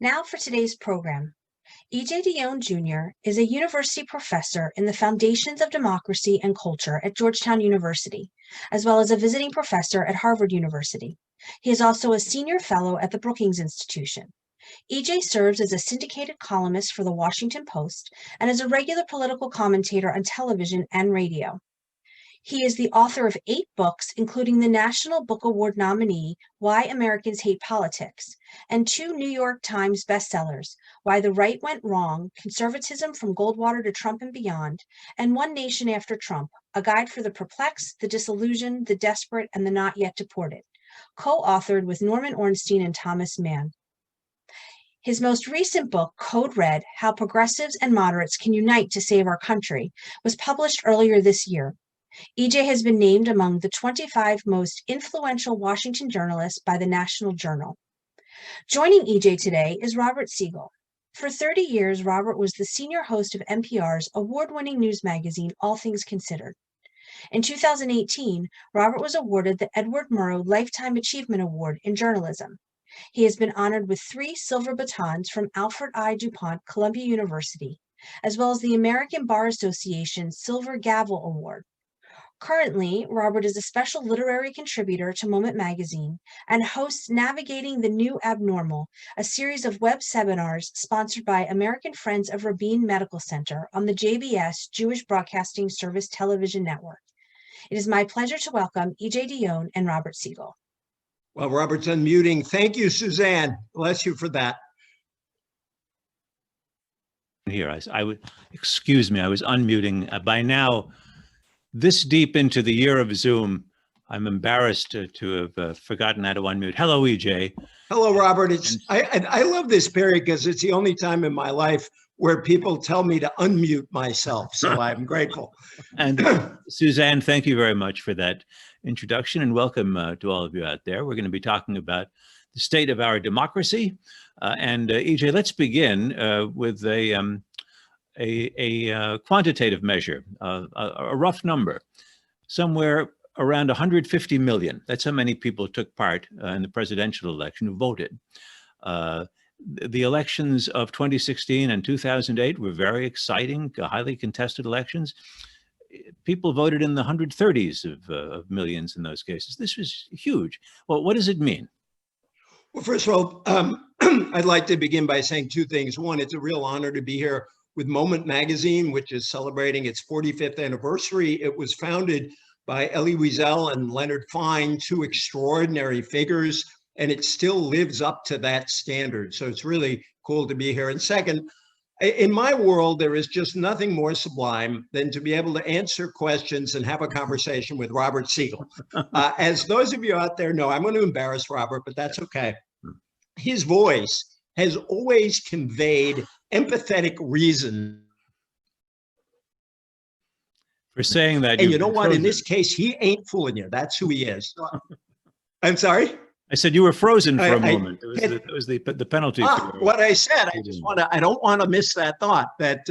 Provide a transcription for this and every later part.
Now for today's program. E.J. Dionne Jr. is a university professor in the Foundations of Democracy and Culture at Georgetown University, as well as a visiting professor at Harvard University. He is also a senior fellow at the Brookings Institution. E.J. serves as a syndicated columnist for the Washington Post and is a regular political commentator on television and radio. He is the author of 8 books, including the National Book Award nominee, Why Americans Hate Politics, and 2 New York Times bestsellers, Why the Right Went Wrong, Conservatism from Goldwater to Trump and Beyond, and One Nation After Trump, A Guide for the Perplexed, the Disillusioned, the Desperate, and the Not Yet Deported, co-authored with Norman Ornstein and Thomas Mann. His most recent book, Code Red, How Progressives and Moderates Can Unite to Save Our Country, was published earlier this year. E.J. has been named among the 25 most influential Washington journalists by the National Journal. Joining E.J. today is Robert Siegel. For 30 years, Robert was the senior host of NPR's award-winning news magazine, All Things Considered. In 2018, Robert was awarded the Edward Murrow Lifetime Achievement Award in Journalism. He has been honored with 3 silver batons from Alfred I. DuPont Columbia University, as well as the American Bar Association Silver Gavel Award. Currently, Robert is a special literary contributor to Moment Magazine and hosts Navigating the New Abnormal, a series of web seminars sponsored by American Friends of Rabin Medical Center on the JBS Jewish Broadcasting Service television network. It is my pleasure to welcome E.J. Dionne and Robert Siegel. Well, Robert's unmuting. Thank you, Suzanne. Bless you for that. Here, I would excuse me. I was unmuting. By now, this deep into the year of Zoom, I'm embarrassed to have forgotten how to unmute. Hello, EJ. Hello, Robert. I love this period because it's the only time in my life where people tell me to unmute myself. So I'm grateful. And Suzanne, thank you very much for that introduction, and welcome to all of you out there. We're going to be talking about the state of our democracy. And EJ, let's begin with a quantitative measure, a rough number, somewhere around 150 million. That's how many people took part in the presidential election who voted. The elections of 2016 and 2008 were very exciting, highly contested elections. People voted in the 130s of millions in those cases. This was huge. Well, what does it mean? Well, first of all, I'd like to begin by saying 2 things. One, it's a real honor to be here with Moment Magazine, which is celebrating its 45th anniversary. It was founded by Elie Wiesel and Leonard Fine, 2 extraordinary figures, and it still lives up to that standard. So it's really cool to be here. And second, in my world, there is just nothing more sublime than to be able to answer questions and have a conversation with Robert Siegel. As those of you out there know, I'm going to embarrass Robert, but that's okay. His voice has always conveyed empathetic reason. For saying that. And you know what? In this case, he ain't fooling you. That's who he is. I'm sorry? I said you were frozen for a moment. It was the penalty. What I said, I don't want to miss that thought, that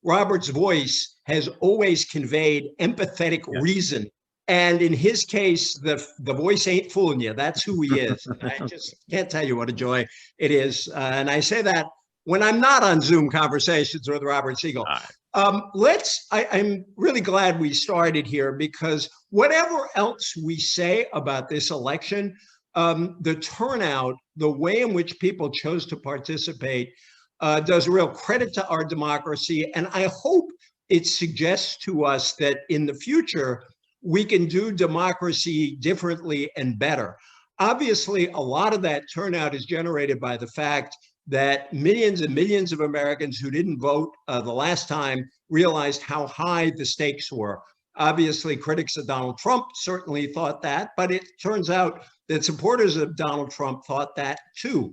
Robert's voice has always conveyed empathetic reason. And in his case, the voice ain't fooling you. That's who he is. I just can't tell you what a joy it is. And I say that when I'm not on Zoom conversations with Robert Siegel. I'm really glad we started here, because whatever else we say about this election, the turnout, the way in which people chose to participate, does real credit to our democracy. And I hope it suggests to us that in the future, we can do democracy differently and better. Obviously, a lot of that turnout is generated by the fact that millions and millions of Americans who didn't vote the last time realized how high the stakes were. Obviously, critics of Donald Trump certainly thought that, but it turns out that supporters of Donald Trump thought that too.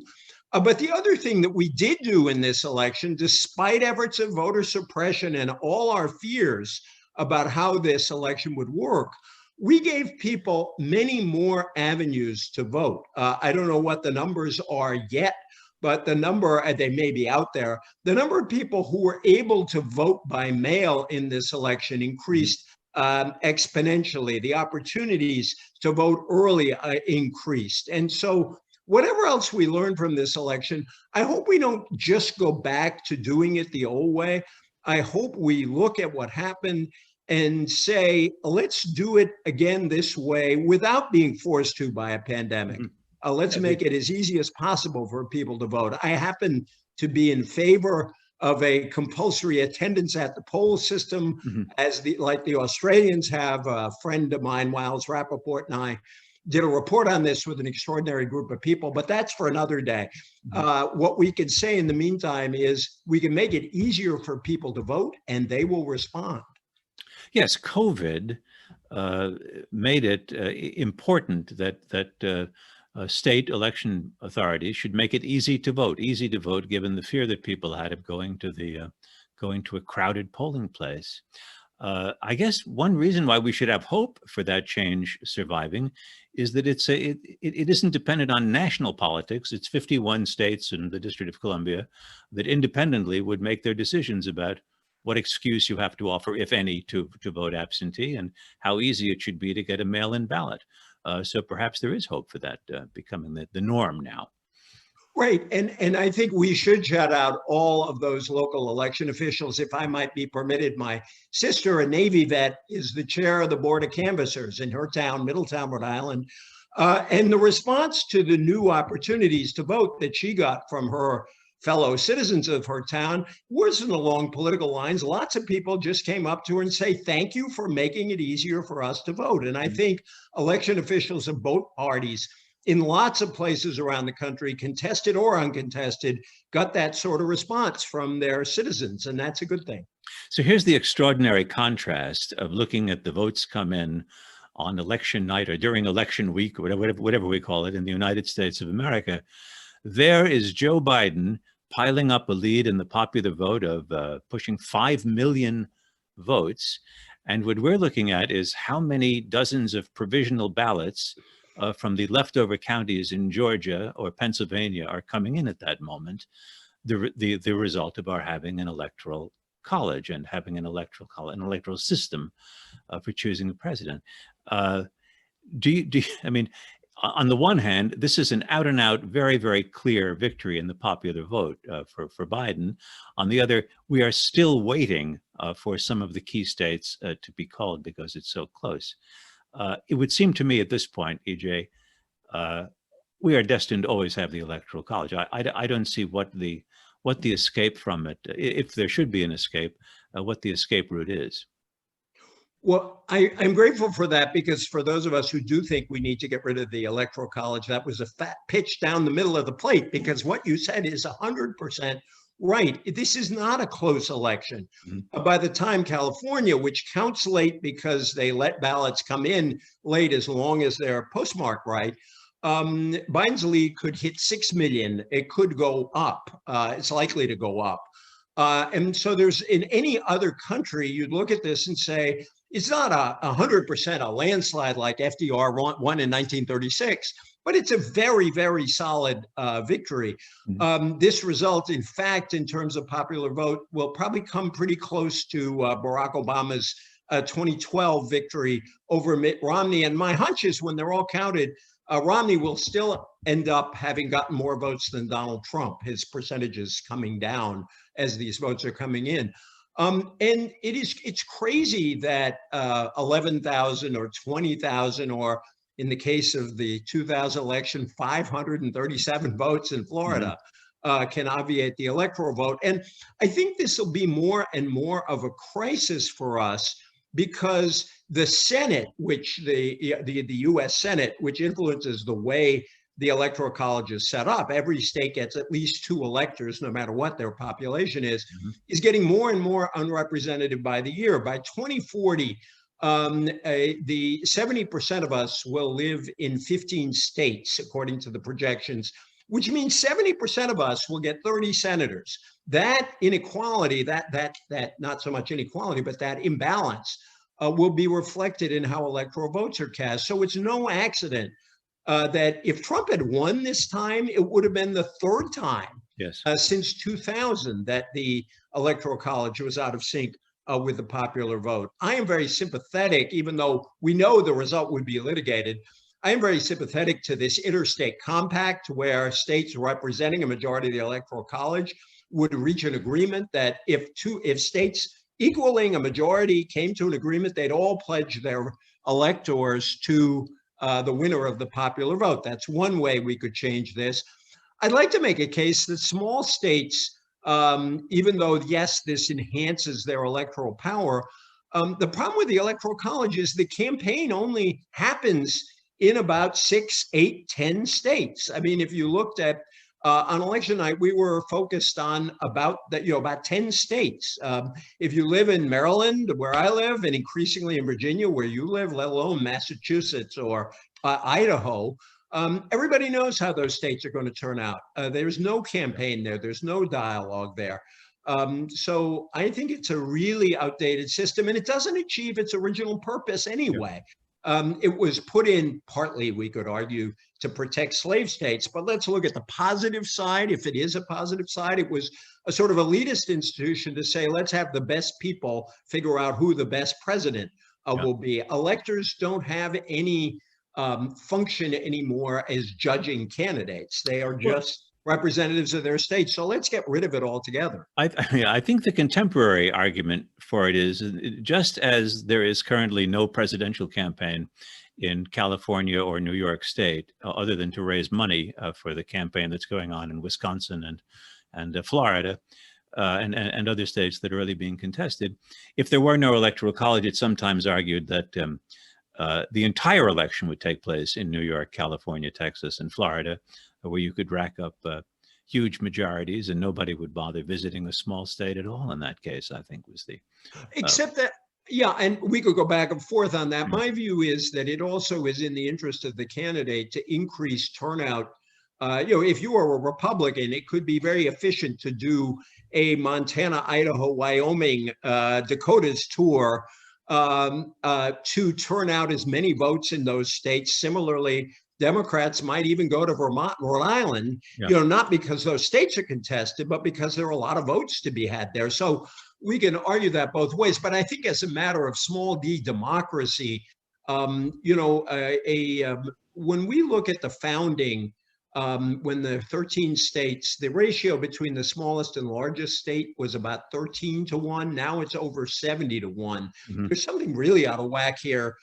But the other thing that we did do in this election, despite efforts of voter suppression and all our fears about how this election would work, we gave people many more avenues to vote. I don't know what the numbers are yet, but the number, they may be out there, the number of people who were able to vote by mail in this election increased exponentially. The opportunities to vote early increased. And so whatever else we learn from this election, I hope we don't just go back to doing it the old way. I hope we look at what happened and say, let's do it again this way without being forced to by a pandemic. Let's make it as easy as possible for people to vote. I happen to be in favor of a compulsory attendance at the poll system, as like the Australians have. A friend of mine, Miles Rappaport, and I did a report on this with an extraordinary group of people, but that's for another day. What we can say in the meantime is we can make it easier for people to vote, and they will respond. Yes, COVID made it important that state election authorities should make it easy to vote, given the fear that people had of going to a crowded polling place. I guess one reason why we should have hope for that change surviving is that it isn't dependent on national politics. It's 51 states and the District of Columbia that independently would make their decisions about what excuse you have to offer, if any, to vote absentee, and how easy it should be to get a mail-in ballot. So perhaps there is hope for that becoming the norm now. Right. And I think we should shout out all of those local election officials. If I might be permitted, my sister, a Navy vet, is the chair of the Board of Canvassers in her town, Middletown, Rhode Island. And the response to the new opportunities to vote that she got from her fellow citizens of her town wasn't along political lines. Lots of people just came up to her and say, thank you for making it easier for us to vote. And I think election officials of both parties in lots of places around the country, contested or uncontested, got that sort of response from their citizens. And that's a good thing. So here's the extraordinary contrast of looking at the votes come in on election night or during election week, or whatever we call it in the United States of America. There is Joe Biden piling up a lead in the popular vote of pushing 5 million votes. And what we're looking at is how many dozens of provisional ballots from the leftover counties in Georgia or Pennsylvania are coming in at that moment, the result of our having an electoral college and having an electoral system for choosing a president. I mean, on the one hand, this is an out-and-out, very, very clear victory in the popular vote for Biden. On the other, we are still waiting for some of the key states to be called because it's so close. It would seem to me at this point, EJ, we are destined to always have the Electoral College. I don't see what the escape from it, if there should be an escape, what the escape route is. Well, I'm grateful for that, because for those of us who do think we need to get rid of the Electoral College, that was a fat pitch down the middle of the plate, because what you said is 100% right. This is not a close election. By the time California, which counts late because they let ballots come in late as long as they're postmarked right, Biden's lead could hit 6 million. It could go up. It's likely to go up. And so there's, in any other country, you'd look at this and say, it's not 100% a landslide like FDR won in 1936, but it's a very, very solid victory. This result, in fact, in terms of popular vote, will probably come pretty close to Barack Obama's 2012 victory over Mitt Romney. And my hunch is when they're all counted, Romney will still end up having gotten more votes than Donald Trump. His percentage is coming down as these votes are coming in. And it's crazy that 11,000 or 20,000, or in the case of the 2000 election, 537 votes in Florida can obviate the electoral vote. And I think this will be more and more of a crisis for us, because the Senate, which the U.S. Senate, which influences the way the Electoral College is set up, every state gets at least 2 electors, no matter what their population is getting more and more unrepresentative by the year. By 2040, the 70% of us will live in 15 states, according to the projections, which means 70% of us will get 30 senators. That inequality, that not so much inequality, but that imbalance will be reflected in how electoral votes are cast. So it's no accident that if Trump had won this time, it would have been the 3rd time since 2000 that the Electoral College was out of sync with the popular vote. I am very sympathetic, even though we know the result would be litigated. I am very sympathetic to this interstate compact where states representing a majority of the Electoral College would reach an agreement that if states equaling a majority came to an agreement, they'd all pledge their electors to the winner of the popular vote. That's one way we could change this. I'd like to make a case that small states, even though, yes, this enhances their electoral power, the problem with the Electoral College is the campaign only happens in about 6, 8, 10 states. I mean, if you looked at on election night, we were focused on about 10 states. If you live in Maryland, where I live, and increasingly in Virginia, where you live, let alone Massachusetts or Idaho, everybody knows how those states are going to turn out. There's no campaign there. There's no dialogue there. So I think it's a really outdated system, and it doesn't achieve its original purpose anyway. It was put in partly, we could argue, to protect slave states, but let's look at the positive side. If it is a positive side, it was a sort of elitist institution to say, let's have the best people figure out who the best president will be. Electors don't have any function anymore as judging candidates. They are just representatives of their state. So let's get rid of it altogether. I think the contemporary argument for it is, just as there is currently no presidential campaign in California or New York State, other than to raise money for the campaign that's going on in Wisconsin and Florida and other states that are really being contested. If there were no electoral college, it's sometimes argued that the entire election would take place in New York, California, Texas, and Florida, where you could rack up huge majorities and nobody would bother visiting a small state at all in that case, I think was the... Except that, yeah, and we could go back and forth on that. My view is that it also is in the interest of the candidate to increase turnout. If you are a Republican, it could be very efficient to do a Montana, Idaho, Wyoming, Dakotas tour to turn out as many votes in those states. Similarly, Democrats might even go to Vermont, Rhode Island, not because those states are contested, but because there are a lot of votes to be had there. So we can argue that both ways. But I think as a matter of small d democracy, when we look at the founding, when the 13 states, the ratio between the smallest and largest state was about 13-1. Now it's over 70-1. There's something really out of whack here.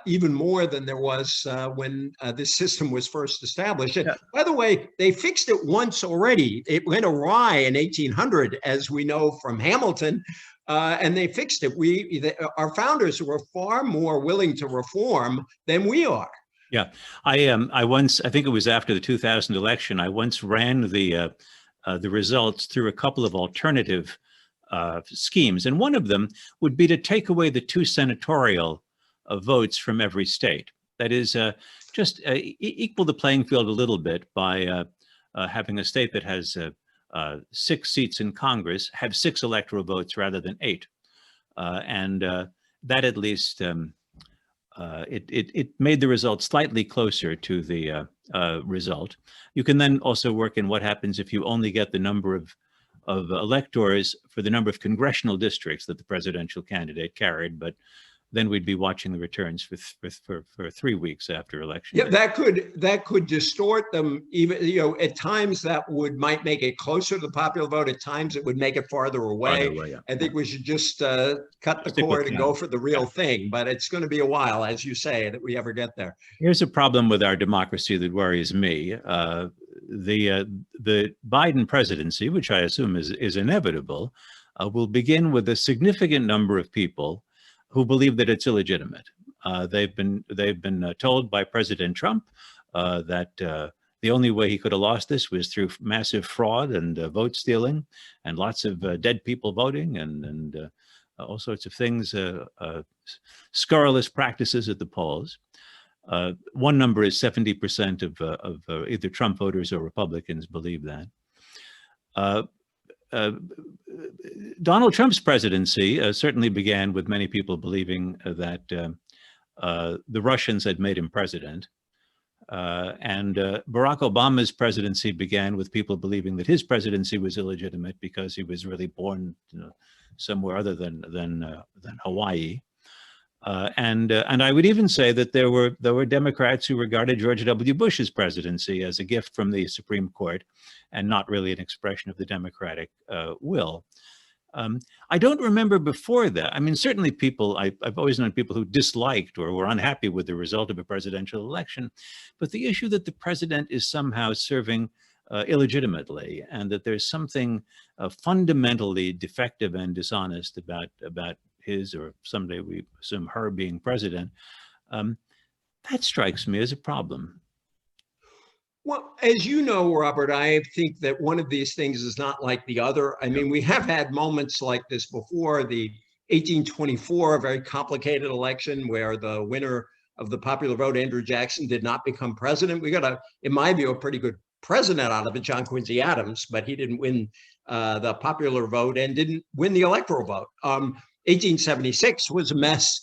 Even more than there was when this system was first established. And by the way, they fixed it once already. It went awry in 1800, as we know from Hamilton, and they fixed it. Our founders were far more willing to reform than we are. Yeah, I once, I think it was after the 2000 election, I once ran the results through a couple of alternative schemes, and one of them would be to take away the 2 senatorial votes from every state. That is, just equal the playing field a little bit by having a state that has 6 seats in Congress have 6 electoral votes rather than 8. And that at least, it made the result slightly closer to the result. You can then also work in what happens if you only get the number of electors for the number of congressional districts that the presidential candidate carried, but then we'd be watching the returns for 3 weeks after election. Yeah, that could distort them. Even at times that might make it closer to the popular vote. At times it would make it farther away. I think we should just cut the cord and go for the real thing. But it's going to be a while, as you say, that we ever get there. Here's a problem with our democracy that worries me. The Biden presidency, which I assume is inevitable, will begin with a significant number of people who believe that it's illegitimate. They've been told by President Trump that the only way he could have lost this was through massive fraud and vote stealing and lots of dead people voting and all sorts of things, scurrilous practices at the polls. One number is 70% of either Trump voters or Republicans believe that. Donald Trump's presidency certainly began with many people believing that the Russians had made him president. And Barack Obama's presidency began with people believing that his presidency was illegitimate because he was really born somewhere other than Hawaii. And I would even say that there were Democrats who regarded George W. Bush's presidency as a gift from the Supreme Court and not really an expression of the Democratic will. I don't remember before that. I mean, certainly I've always known people who disliked or were unhappy with the result of a presidential election, but the issue that the president is somehow serving illegitimately and that there's something fundamentally defective and dishonest about his, or someday we assume her, being president, that strikes me as a problem. Well, as you know, Robert, I think that one of these things is not like the other. I mean, we have had moments like this before. The 1824, a very complicated election where the winner of the popular vote, Andrew Jackson, did not become president. We got, in my view, a pretty good president out of it, John Quincy Adams, but he didn't win the popular vote and didn't win the electoral vote. 1876 was a mess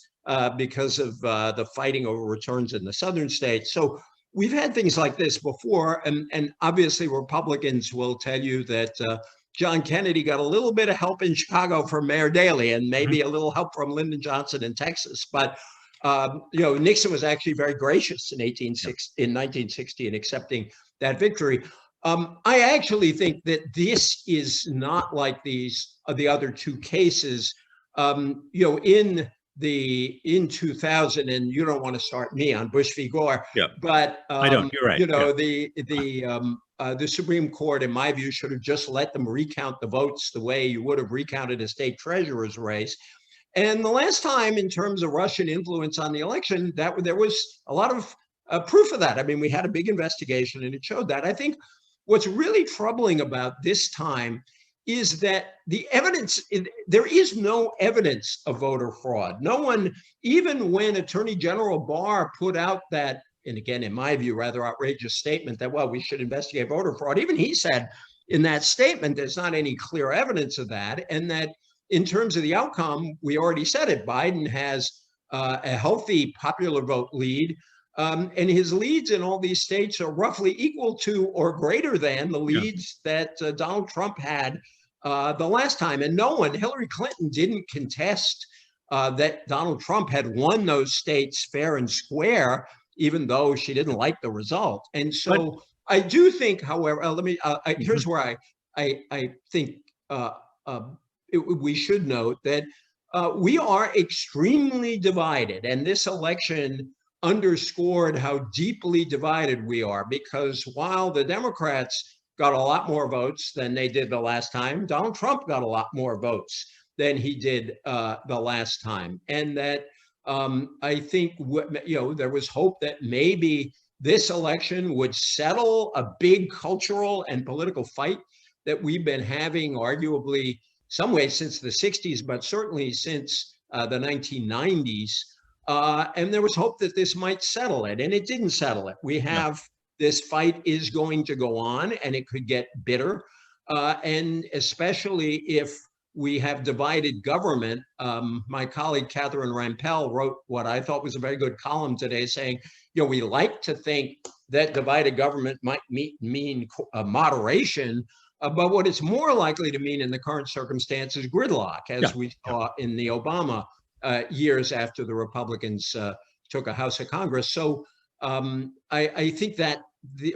because of the fighting over returns in the southern states. So we've had things like this before, and obviously Republicans will tell you that John Kennedy got a little bit of help in Chicago from Mayor Daley and maybe a little help from Lyndon Johnson in Texas. But Nixon was actually very gracious in 1960 in accepting that victory. I actually think that this is not like the other two cases. In 2000, and you don't want to start me on Bush v. Gore, but I don't. You're right. The Supreme Court, in my view, should have just let them recount the votes the way you would have recounted a state treasurer's race. And the last time, in terms of Russian influence on the election, there was a lot of proof of that. I mean, we had a big investigation, and it showed that. I think what's really troubling about this time is that the evidence, there is no evidence of voter fraud. No one, even when Attorney General Barr put out that, and again, in my view, rather outrageous statement that, well, we should investigate voter fraud, even he said in that statement, there's not any clear evidence of that. And that in terms of the outcome, we already said it, Biden has a healthy popular vote lead. And his leads in all these states are roughly equal to or greater than the leads that Donald Trump had the last time. And Hillary Clinton didn't contest that Donald Trump had won those states fair and square, even though she didn't like the result. And so I do think, however, here's where I think we should note that we are extremely divided. And this election underscored how deeply divided we are, because while the Democrats got a lot more votes than they did the last time, Donald Trump got a lot more votes than he did the last time. And that I think, there was hope that maybe this election would settle a big cultural and political fight that we've been having arguably some ways since the 60s, but certainly since the 1990s. And there was hope that this might settle it, and it didn't settle it. We have this fight is going to go on, and it could get bitter. And especially if we have divided government. My colleague, Catherine Rampell, wrote what I thought was a very good column today saying, we like to think that divided government might mean moderation, but what it's more likely to mean in the current circumstances, gridlock, as we saw in the Obama years after the Republicans took a House of Congress. So I think that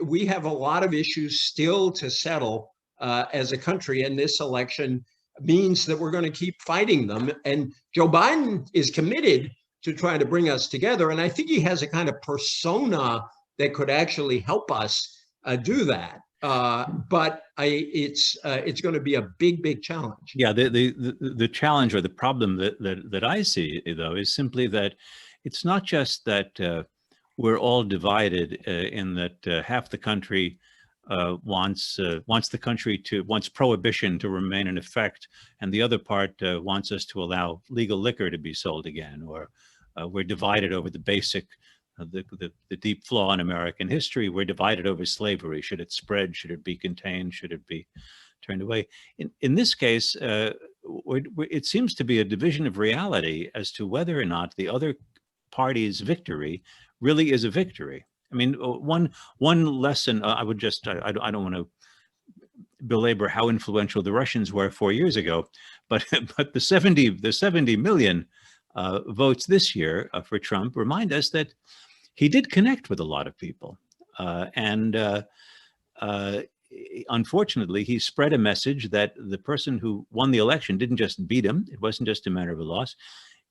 we have a lot of issues still to settle as a country, and this election means that we're going to keep fighting them. And Joe Biden is committed to trying to bring us together, and I think he has a kind of persona that could actually help us do that. But it's going to be a big challenge. Yeah, the challenge or the problem that I see, though, is simply that it's not just that we're all divided in that half the country wants prohibition to remain in effect, and the other part wants us to allow legal liquor to be sold again, or we're divided over the basic. The deep flaw in American history. We're divided over slavery. Should it spread? Should it be contained? Should it be turned away? In this case, it seems to be a division of reality as to whether or not the other party's victory really is a victory. I mean, one lesson I would just, I don't want to belabor how influential the Russians were 4 years ago, but the 70 million votes this year for Trump remind us that he did connect with a lot of people. Unfortunately, he spread a message that the person who won the election didn't just beat him. It wasn't just a matter of a loss.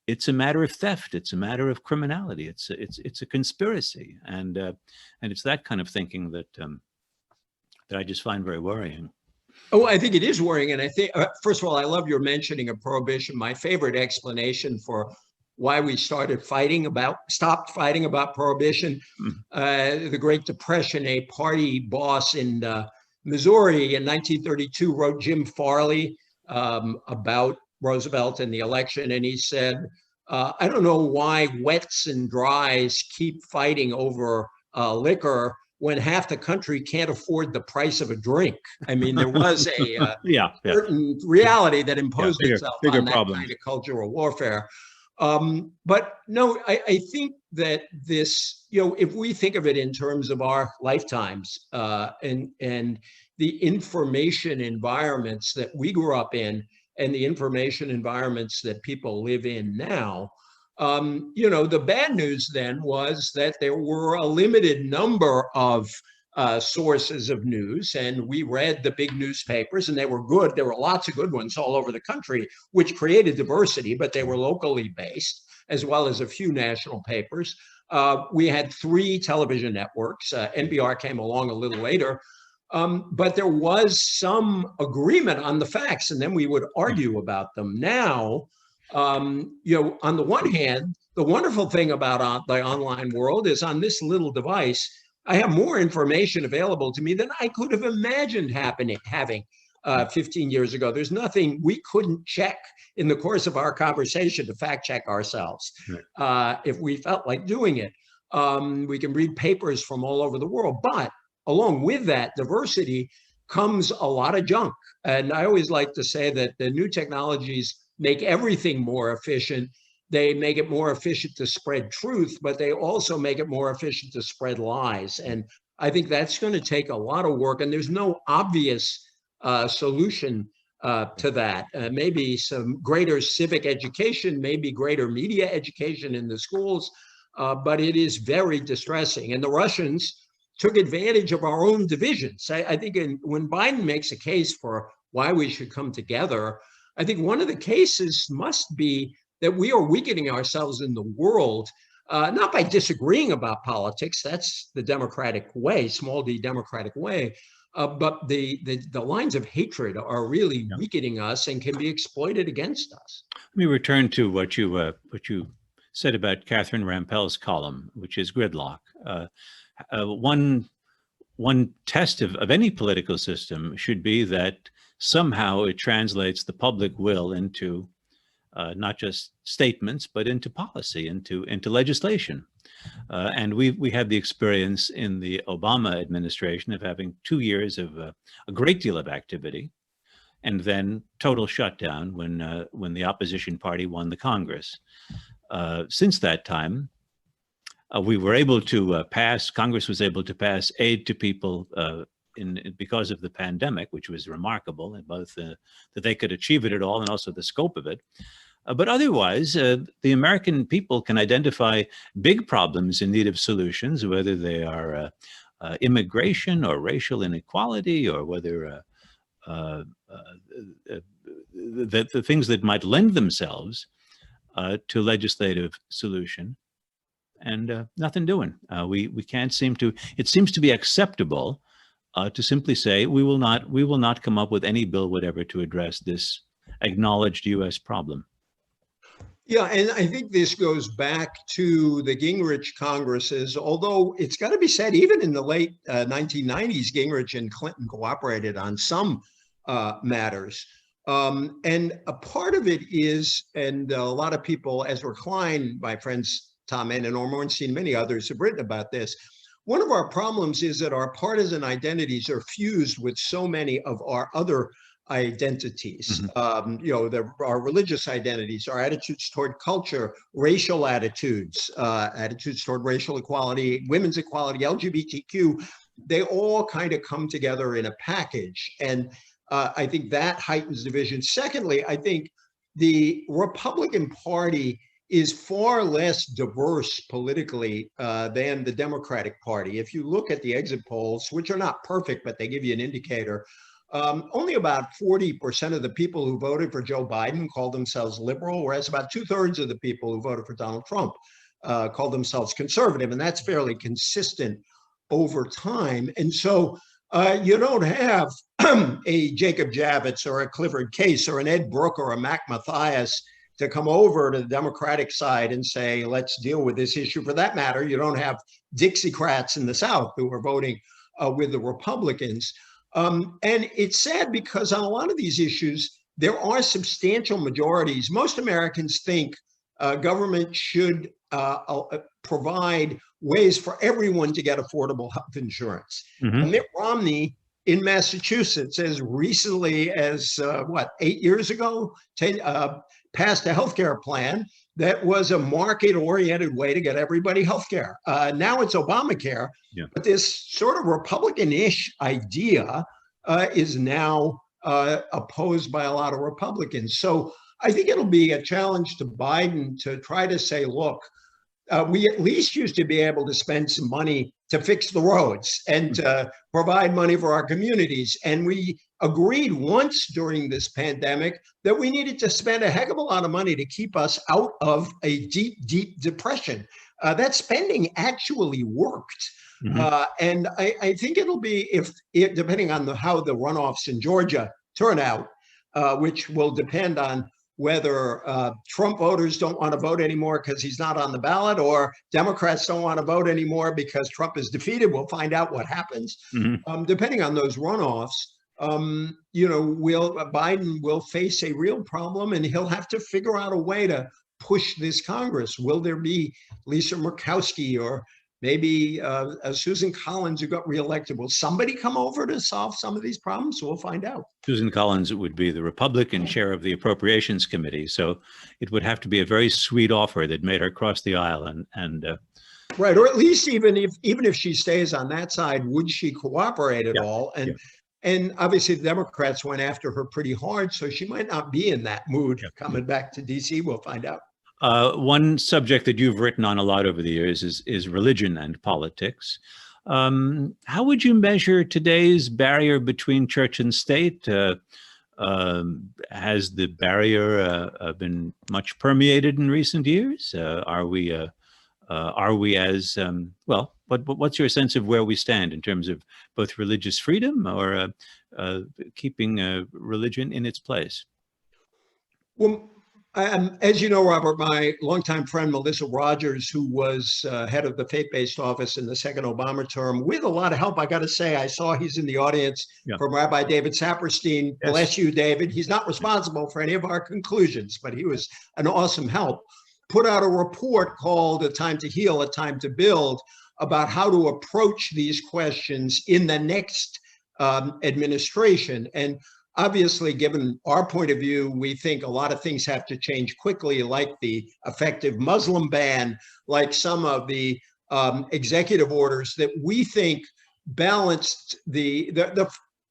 It's a matter of theft. It's a matter of criminality. It's a conspiracy, and it's that kind of thinking that I just find very worrying. Oh, I think it is worrying, and I think first of all, I love your mentioning of prohibition. My favorite explanation for why we stopped fighting about prohibition. The Great Depression, a party boss in Missouri in 1932 wrote Jim Farley about Roosevelt and the election, and he said, I don't know why wets and dries keep fighting over liquor when half the country can't afford the price of a drink. I mean, there was a certain reality that imposed itself on that kind of cultural warfare. But no, I think that this, if we think of it in terms of our lifetimes and the information environments that we grew up in and the information environments that people live in now, the bad news then was that there were a limited number of sources of news, and we read the big newspapers, and they were good. There were lots of good ones all over the country, which created diversity, but they were locally based, as well as a few national papers. We had 3 television networks. NPR came along a little later, but there was some agreement on the facts, and then we would argue about them. Now, on the one hand, the wonderful thing about the online world is on this little device, I have more information available to me than I could have imagined having 15 years ago. There's nothing we couldn't check in the course of our conversation to fact check ourselves if we felt like doing it. We can read papers from all over the world, but along with that diversity comes a lot of junk. And I always like to say that the new technologies make everything more efficient. They make it more efficient to spread truth, but they also make it more efficient to spread lies. And I think that's going to take a lot of work. And there's no obvious solution to that. Maybe some greater civic education, maybe greater media education in the schools, but it is very distressing. And the Russians took advantage of our own divisions. I think when Biden makes a case for why we should come together, I think one of the cases must be that we are weakening ourselves in the world, not by disagreeing about politics. That's the democratic way, small d democratic way. But the lines of hatred are really weakening us and can be exploited against us. Let me return to what you said about Catherine Rampell's column, which is gridlock. One test of any political system should be that somehow it translates the public will into not just statements, but into policy, into legislation. And we had the experience in the Obama administration of having 2 years of a great deal of activity, and then total shutdown when the opposition party won the Congress. Since that time, we were able to Congress was able to pass aid to people because of the pandemic, which was remarkable, and both that they could achieve it at all and also the scope of it. But otherwise, the American people can identify big problems in need of solutions, whether they are immigration or racial inequality, or whether the things that might lend themselves to legislative solution, and nothing doing. We can't seem to. It seems to be acceptable to simply say we will not come up with any bill whatever to address this acknowledged U.S. problem. Yeah, and I think this goes back to the Gingrich Congresses, although it's got to be said, even in the late 1990s, Gingrich and Clinton cooperated on some matters. And a part of it is, and a lot of people, Ezra Klein, my friends Tom Mann and Norm Ornstein, many others have written about this. One of our problems is that our partisan identities are fused with so many of our other identities, our religious identities, our attitudes toward culture, racial attitudes, attitudes toward racial equality, women's equality, LGBTQ, they all kind of come together in a package. And I think that heightens division. Secondly, I think the Republican Party is far less diverse politically than the Democratic Party. If you look at the exit polls, which are not perfect, but they give you an indicator, only about 40% of the people who voted for Joe Biden call themselves liberal, whereas about 2/3 of the people who voted for Donald Trump call themselves conservative. And that's fairly consistent over time. And so you don't have a Jacob Javits or a Clifford Case or an Ed Brooke or a Mac Mathias to come over to the Democratic side and say, let's deal with this issue. For that matter, you don't have Dixiecrats in the South who are voting with the Republicans. And it's sad because on a lot of these issues, there are substantial majorities. Most Americans think government should provide ways for everyone to get affordable health insurance. Mm-hmm. Mitt Romney in Massachusetts, as recently as 8 years ago, passed a healthcare plan that was a market-oriented way to get everybody healthcare. Now it's Obamacare, but this sort of Republican-ish idea is now opposed by a lot of Republicans. So I think it'll be a challenge to Biden to try to say, look, we at least used to be able to spend some money to fix the roads and provide money for our communities. And we agreed once during this pandemic that we needed to spend a heck of a lot of money to keep us out of a deep, deep depression. That spending actually worked. Mm-hmm. And I think it'll be, if depending on how the runoffs in Georgia turn out, which will depend on whether Trump voters don't want to vote anymore because he's not on the ballot, or Democrats don't want to vote anymore because Trump is defeated. We'll find out what happens. Mm-hmm. Depending on those runoffs, Biden will face a real problem, and he'll have to figure out a way to push this Congress. Will there be Lisa Murkowski or maybe Susan Collins, who got reelected? Will somebody come over to solve some of these problems? We'll find out. Susan Collins would be the Republican chair of the Appropriations Committee. So it would have to be a very sweet offer that made her cross the aisle. And right. Or at least even if she stays on that side, would she cooperate at all? And obviously the Democrats went after her pretty hard, so she might not be in that mood coming back to DC. We'll find out. One subject that you've written on a lot over the years is religion and politics. How would you measure today's barrier between church and state? Has the barrier been much permeated in recent years? Are we as well? What's your sense of where we stand in terms of both religious freedom or keeping religion in its place? Well, as you know, Robert, my longtime friend, Melissa Rogers, who was head of the faith-based office in the second Obama term, with a lot of help, I got to say, I saw he's in the audience from Rabbi David Saperstein. Yes. Bless you, David. He's not responsible for any of our conclusions, but he was an awesome help. Put out a report called A Time to Heal, A Time to Build, about how to approach these questions in the next administration. And obviously, given our point of view, we think a lot of things have to change quickly, like the effective Muslim ban, like some of the executive orders that we think balanced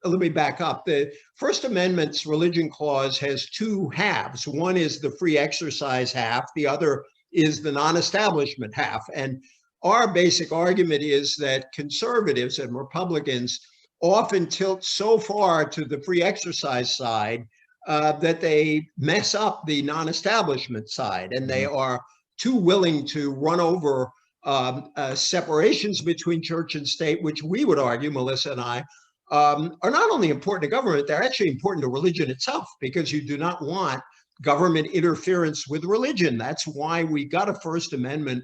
let me back up. The First Amendment's religion clause has two halves. One is the free exercise half. The other is the non-establishment half. And our basic argument is that conservatives and Republicans often tilt so far to the free exercise side that they mess up the non-establishment side, and they are too willing to run over separations between church and state, which we would argue, Melissa and I, are not only important to government, they're actually important to religion itself, because you do not want government interference with religion. That's why we got a First Amendment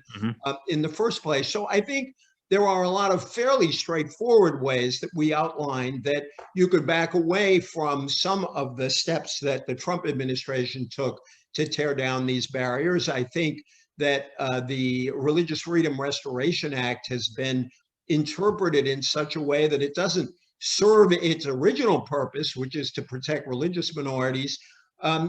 in the first place. So I think there are a lot of fairly straightforward ways that we outlined that you could back away from some of the steps that the Trump administration took to tear down these barriers. I think that the Religious Freedom Restoration Act has been interpreted in such a way that it doesn't serve its original purpose, which is to protect religious minorities.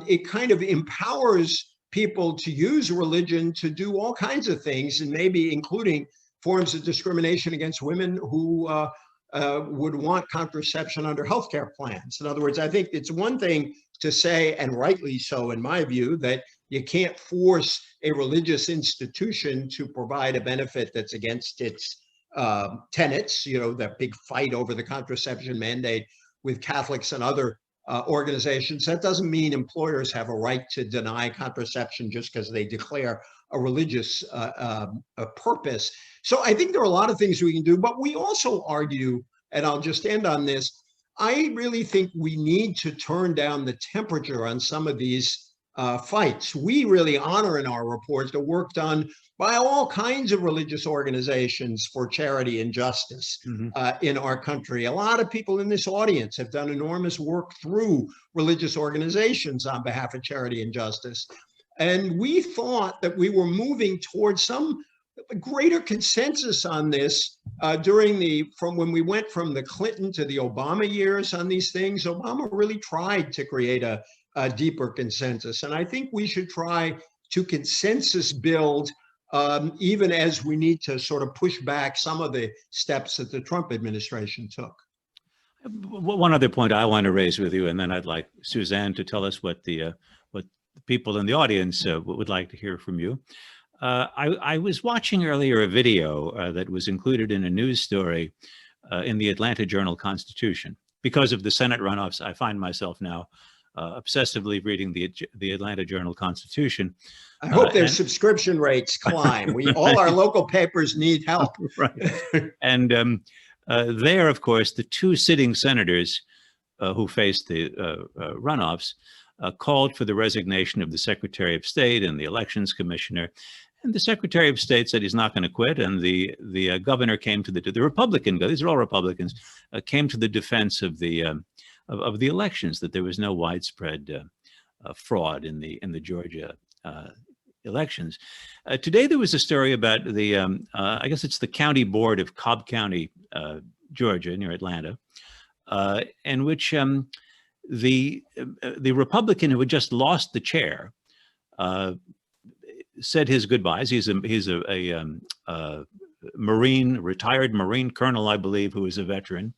It kind of empowers people to use religion to do all kinds of things, and maybe including forms of discrimination against women who would want contraception under healthcare plans. In other words, I think it's one thing to say, and rightly so in my view, that You can't force a religious institution to provide a benefit that's against its tenets, you know, that big fight over the contraception mandate with Catholics and other organizations. That doesn't mean employers have a right to deny contraception just because they declare a religious a purpose. So I think there are a lot of things we can do, but we also argue, and I'll just end on this, I really think we need to turn down the temperature on some of these fights. We really honor in our reports the work done by all kinds of religious organizations for charity and justice in our country. A lot of people in this audience have done enormous work through religious organizations on behalf of charity and justice. And we thought that we were moving towards some greater consensus on this from when we went from the Clinton to the Obama years on these things. Obama really tried to create a deeper consensus. And I think we should try to consensus build even as we need to sort of push back some of the steps that the Trump administration took. One other point I want to raise with you, and then I'd like Suzanne to tell us what the people in the audience would like to hear from you. I was watching earlier a video that was included in a news story in the Atlanta Journal-Constitution. Because of the Senate runoffs, I find myself now obsessively reading the Atlanta Journal-Constitution. I hope their subscription rates climb. All our local papers need help. Right. And there, of course, the two sitting senators who faced the runoffs called for the resignation of the Secretary of State and the Elections Commissioner. And the Secretary of State said he's not going to quit. And the governor came to the Republican, these are all Republicans, came to the defense of the elections, that there was no widespread fraud in the Georgia elections. Today, there was a story about I guess it's the county board of Cobb County, Georgia, near Atlanta, in which the Republican who had just lost the chair said his goodbyes. He's a Marine, retired Marine colonel, I believe, who is a veteran,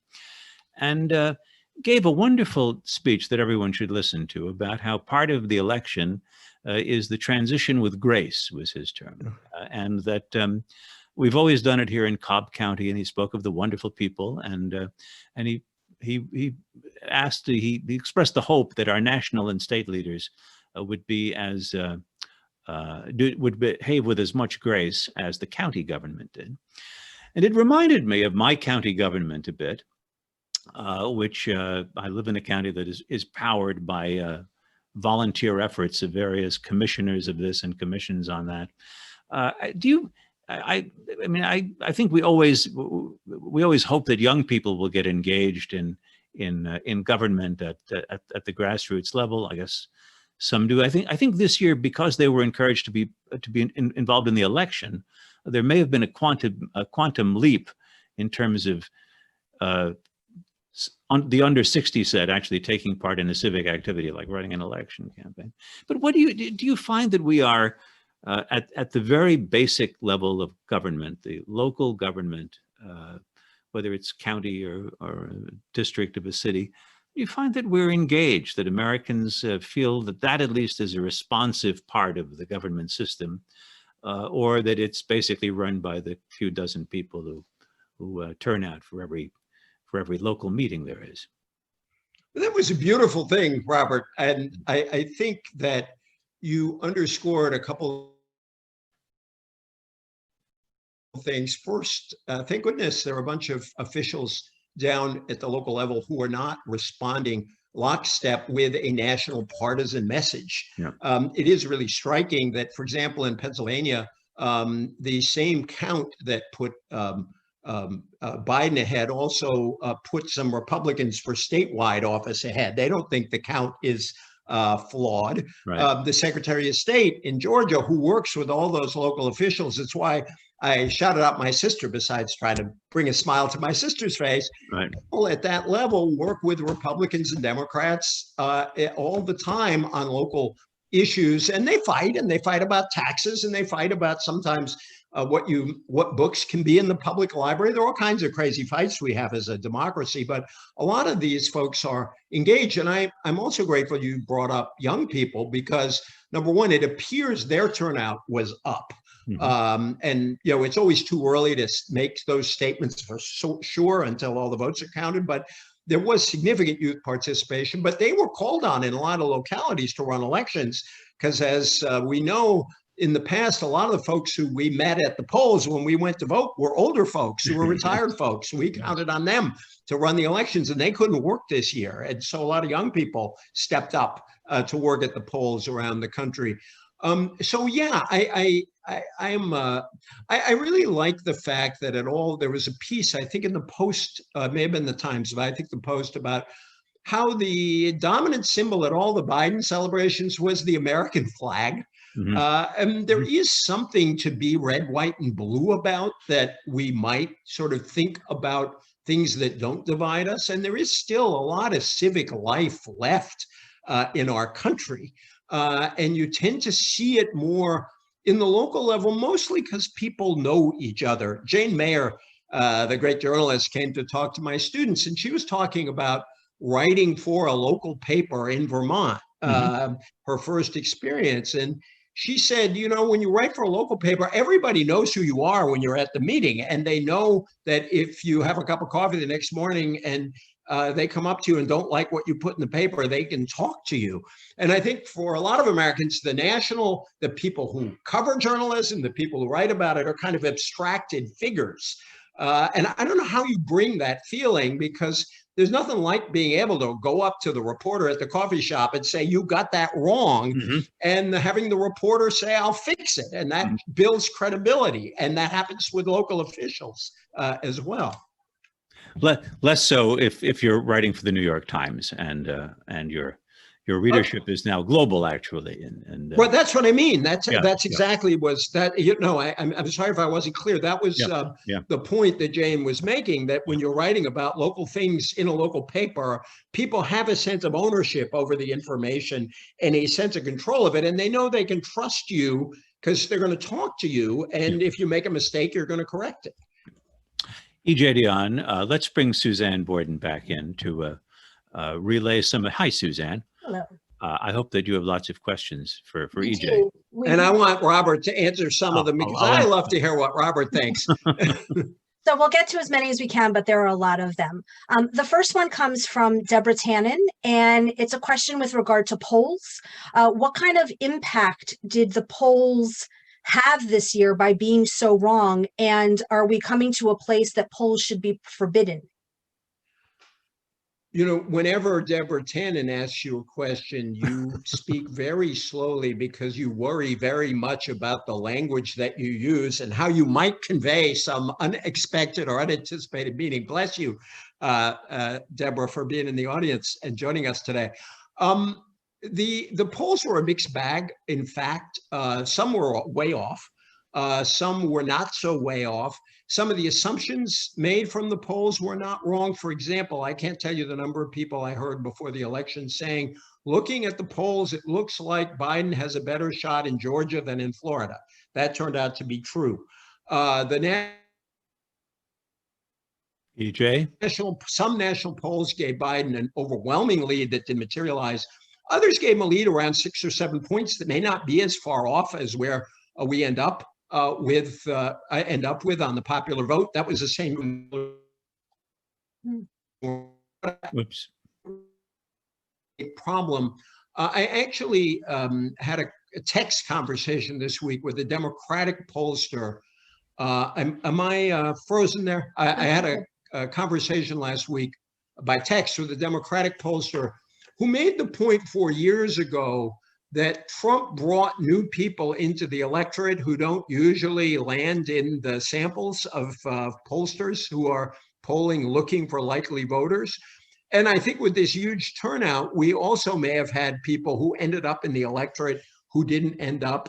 and gave a wonderful speech that everyone should listen to about how part of the election is the transition with grace, was his term, and that we've always done it here in Cobb County. And he spoke of the wonderful people, and he expressed the hope that our national and state leaders would behave with as much grace as the county government did. And it reminded me of my county government a bit, which I live in a county that is powered by volunteer efforts of various commissioners of this and commissions on that. I think we always hope that young people will get engaged in government at the grassroots level. I guess some do. I think this year, because they were encouraged to be involved in the election, there may have been a quantum leap in terms of the under 60 set actually taking part in a civic activity like running an election campaign. But what do you find that we are at the very basic level of government, the local government, whether it's county or a district of a city, you find that we're engaged, that Americans feel that at least is a responsive part of the government system, or that it's basically run by the few dozen people who turn out for every local meeting there is? That was a beautiful thing, Robert. And I think that you underscored a couple of things. First, thank goodness there are a bunch of officials down at the local level who are not responding lockstep with a national partisan message. Yeah. It is really striking that, for example, in Pennsylvania, the same count that put Biden ahead also put some Republicans for statewide office ahead. They don't think the count is flawed. Right. The Secretary of State in Georgia, who works with all those local officials, it's why I shouted out my sister, besides trying to bring a smile to my sister's face. Right. People at that level work with Republicans and Democrats all the time on local issues, and they fight about taxes, and they fight about sometimes what books can be in the public library. There are all kinds of crazy fights we have as a democracy, but a lot of these folks are engaged. And I'm also grateful you brought up young people, because number one, it appears their turnout was up. And it's always too early to make those statements for sure until all the votes are counted, but there was significant youth participation. But they were called on in a lot of localities to run elections, because as we know, in the past, a lot of the folks who we met at the polls when we went to vote were older folks who were retired folks. We counted on them to run the elections, and they couldn't work this year. And so a lot of young people stepped up to work at the polls around the country. So yeah, I really like the fact that there was a piece, I think in the Post, may have been the Times, but I think the Post, about how the dominant symbol at all the Biden celebrations was the American flag. And there is something to be red, white, and blue about that. We might sort of think about things that don't divide us. And there is still a lot of civic life left in our country. And you tend to see it more in the local level, mostly because people know each other. Jane Mayer, the great journalist, came to talk to my students, and she was talking about writing for a local paper in Vermont, her first experience. And she said, when you write for a local paper, everybody knows who you are when you're at the meeting. And they know that if you have a cup of coffee the next morning and they come up to you and don't like what you put in the paper, they can talk to you. And I think for a lot of Americans, the people who cover journalism, the people who write about it, are kind of abstracted figures. And I don't know how you bring that feeling, because there's nothing like being able to go up to the reporter at the coffee shop and say, you got that wrong, and having the reporter say, I'll fix it. And that builds credibility. And that happens with local officials as well. Less so if you're writing for the New York Times and your readership is now global, actually. Well, that's what I mean. That's exactly was that. I'm sorry if I wasn't clear. That was the point that Jane was making. That when you're writing about local things in a local paper, people have a sense of ownership over the information and a sense of control of it, and they know they can trust you because they're going to talk to you. And if you make a mistake, you're going to correct it. E.J. Dionne, let's bring Suzanne Borden back in to relay some. Hi, Suzanne. Hello. I hope that you have lots of questions for E.J. And I want Robert to answer some of them, because I love to hear what Robert thinks. So we'll get to as many as we can, but there are a lot of them. The first one comes from Deborah Tannen, and it's a question with regard to polls. What kind of impact did the polls have this year by being so wrong? And are we coming to a place that polls should be forbidden? Whenever Deborah Tannen asks you a question, you speak very slowly, because you worry very much about the language that you use and how you might convey some unexpected or unanticipated meaning. Bless you, Deborah, for being in the audience and joining us today. The polls were a mixed bag. In fact, some were way off. Some were not so way off. Some of the assumptions made from the polls were not wrong. For example, I can't tell you the number of people I heard before the election saying, looking at the polls, it looks like Biden has a better shot in Georgia than in Florida. That turned out to be true. E.J.? Some national polls gave Biden an overwhelming lead that didn't materialize. Others gave him a lead around 6 or 7 points that may not be as far off as where we end up with on the popular vote. That was the same. Whoops. Problem. I actually had a text conversation this week with a Democratic pollster. Am I frozen there? I had a conversation last week by text with a Democratic pollster who made the point 4 years ago that Trump brought new people into the electorate who don't usually land in the samples of pollsters who are polling looking for likely voters. And I think with this huge turnout, we also may have had people who ended up in the electorate who didn't end up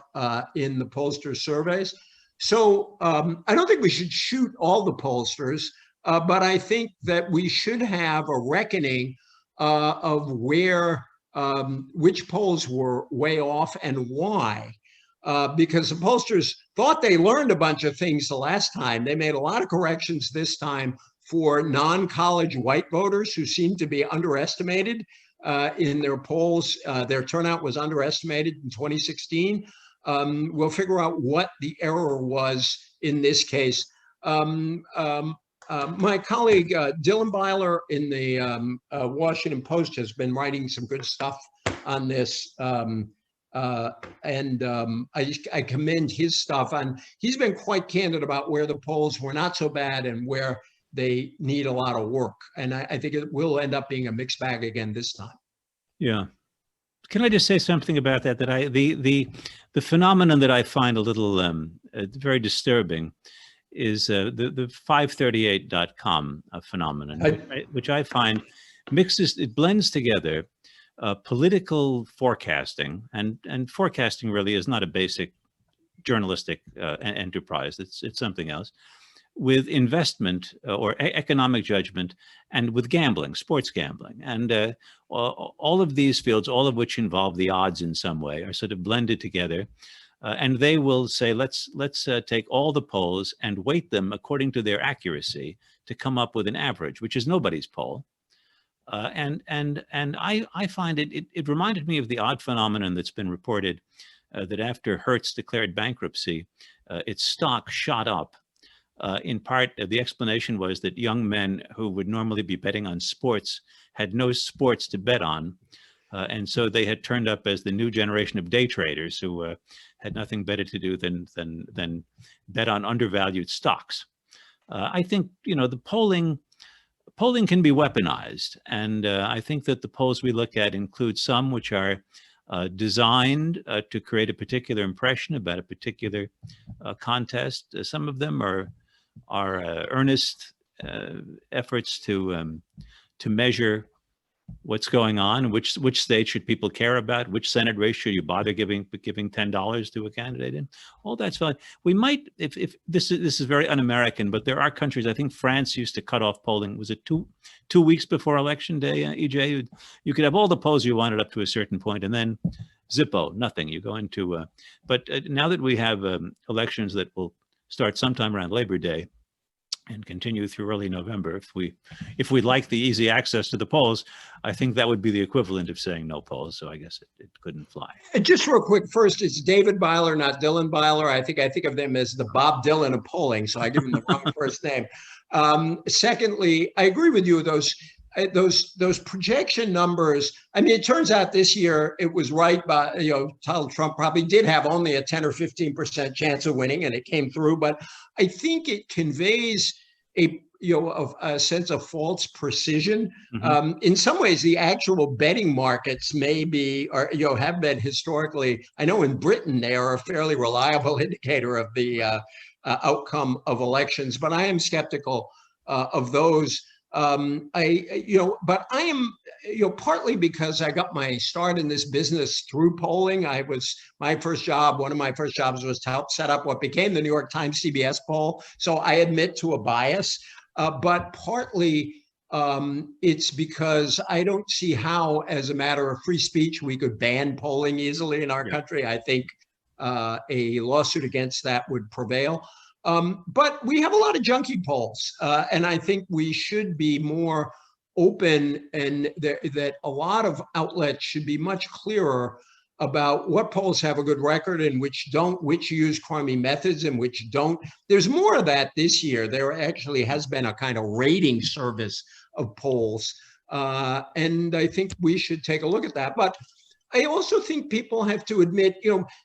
in the pollster surveys. So I don't think we should shoot all the pollsters, but I think that we should have a reckoning of where which polls were way off and why. because the pollsters thought they learned a bunch of things the last time. They made a lot of corrections this time for non-college white voters who seemed to be underestimated in their polls. Their turnout was underestimated in 2016. We'll figure out what the error was in this case. My colleague Dylan Byler in the Washington Post has been writing some good stuff on this. I commend his stuff, and he's been quite candid about where the polls were not so bad and where they need a lot of work. And I think it will end up being a mixed bag again this time. Yeah. Can I just say something about that? That the phenomenon that I find a little very disturbing is the 538.com phenomenon, which I find it blends together political forecasting, and forecasting really is not a basic journalistic enterprise. It's something else, with investment or economic judgment, and with gambling, sports gambling. And all of these fields, all of which involve the odds in some way, are sort of blended together. And they will say, let's take all the polls and weight them according to their accuracy to come up with an average, which is nobody's poll. And I find it reminded me of the odd phenomenon that's been reported, that after Hertz declared bankruptcy, its stock shot up. In part, the explanation was that young men who would normally be betting on sports had no sports to bet on. And so they had turned up as the new generation of day traders who had nothing better to do than bet on undervalued stocks. I think, the polling can be weaponized. And I think that the polls we look at include some which are designed to create a particular impression about a particular contest. Some of them are earnest efforts to measure what's going on, which state should people care about, which Senate race should you bother giving $10 to a candidate in. All that's fine. We might, if this is very un-American, but there are countries, I think France used to cut off polling. Was it two weeks before election day, EJ? You could have all the polls you wanted up to a certain point, and then zippo, nothing. You go into, but now that we have elections that will start sometime around Labor Day and continue through early November, if we like the easy access to the polls, I think that would be the equivalent of saying no polls. So I guess it couldn't fly. And just real quick, first, it's David Byler, not Dylan Byler. I think of them as the Bob Dylan of polling, so I give him the wrong first name. Secondly, I agree with you. Those projection numbers. I mean, it turns out this year it was right, by Donald Trump probably did have only a 10 or 15% chance of winning, and it came through. But I think it conveys a sense of false precision. Mm-hmm. In some ways, the actual betting markets may be, or have been historically. I know in Britain they are a fairly reliable indicator of the outcome of elections, but I am skeptical of those. But I am, partly because I got my start in this business through polling. One of my first jobs was to help set up what became the New York Times CBS poll. So I admit to a bias, but partly it's because I don't see how, as a matter of free speech, we could ban polling easily in our country. I think a lawsuit against that would prevail. But we have a lot of junkie polls, and I think we should be more open, and that a lot of outlets should be much clearer about what polls have a good record and which don't, which use crummy methods and which don't. There's more of that this year. There actually has been a kind of rating service of polls, and I think we should take a look at that. But I also think people have to admit,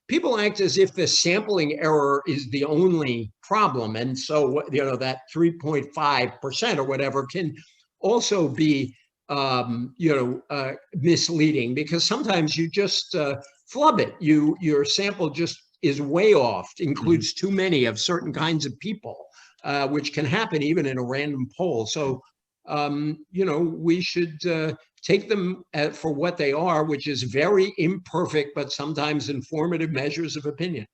people act as if the sampling error is the only problem. And so, that 3.5% or whatever can also be, misleading, because sometimes you just flub it. Your sample just is way off, includes too many of certain kinds of people, which can happen even in a random poll. So, we should take them for what they are, which is very imperfect, but sometimes informative measures of opinion.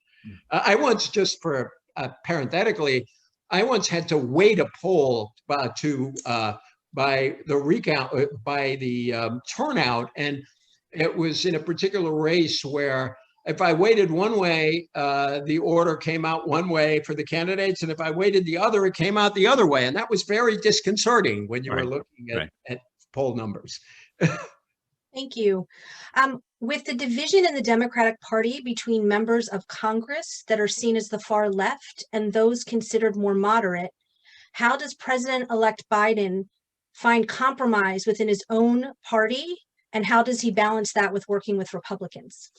I once, just for parenthetically, I once had to weight a poll by the turnout, and it was in a particular race where if I weighted one way, the order came out one way for the candidates. And if I weighted the other, it came out the other way. And that was very disconcerting when you were looking at poll numbers. Thank you. With the division in the Democratic Party between members of Congress that are seen as the far left and those considered more moderate, how does President-elect Biden find compromise within his own party? And how does he balance that with working with Republicans?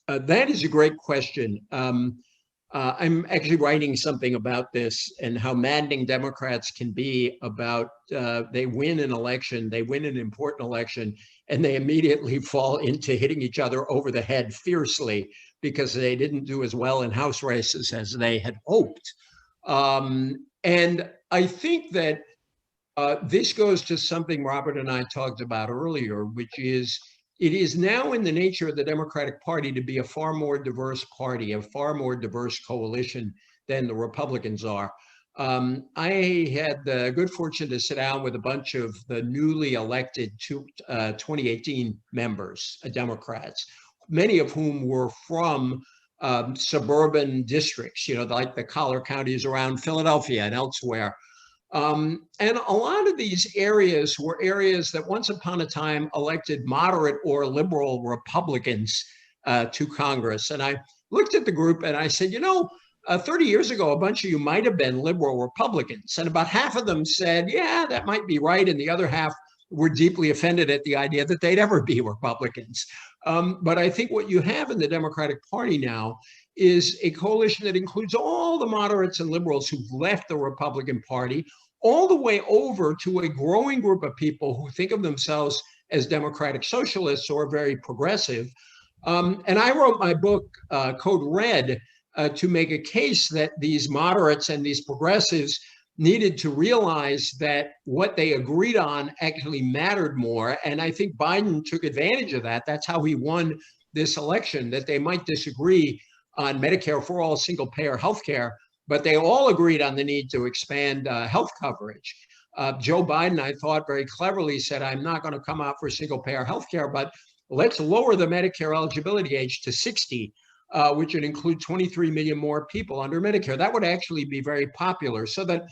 That is a great question. I'm actually writing something about this and how maddening Democrats can be about they win an election, they win an important election, and they immediately fall into hitting each other over the head fiercely because they didn't do as well in House races as they had hoped. And I think that this goes to something Robert and I talked about earlier, which is it is now in the nature of the Democratic Party to be a far more diverse party, a far more diverse coalition than the Republicans are. I had the good fortune to sit down with a bunch of the newly elected 2018 members, Democrats, many of whom were from suburban districts, like the collar counties around Philadelphia and elsewhere. And a lot of these areas were areas that once upon a time elected moderate or liberal Republicans to Congress. And I looked at the group and I said, 30 years ago, a bunch of you might have been liberal Republicans. And about half of them said, yeah, that might be right. And the other half were deeply offended at the idea that they'd ever be Republicans. But I think what you have in the Democratic Party now is a coalition that includes all the moderates and liberals who've left the Republican Party, all the way over to a growing group of people who think of themselves as democratic socialists or very progressive. And I wrote my book, Code Red, to make a case that these moderates and these progressives needed to realize that what they agreed on actually mattered more. And I think Biden took advantage of that. That's how he won this election, that they might disagree on Medicare for all, single payer healthcare, but they all agreed on the need to expand health coverage. Joe Biden, I thought, very cleverly said, I'm not going to come out for single payer healthcare, but let's lower the Medicare eligibility age to 60, which would include 23 million more people under Medicare. That would actually be very popular. So that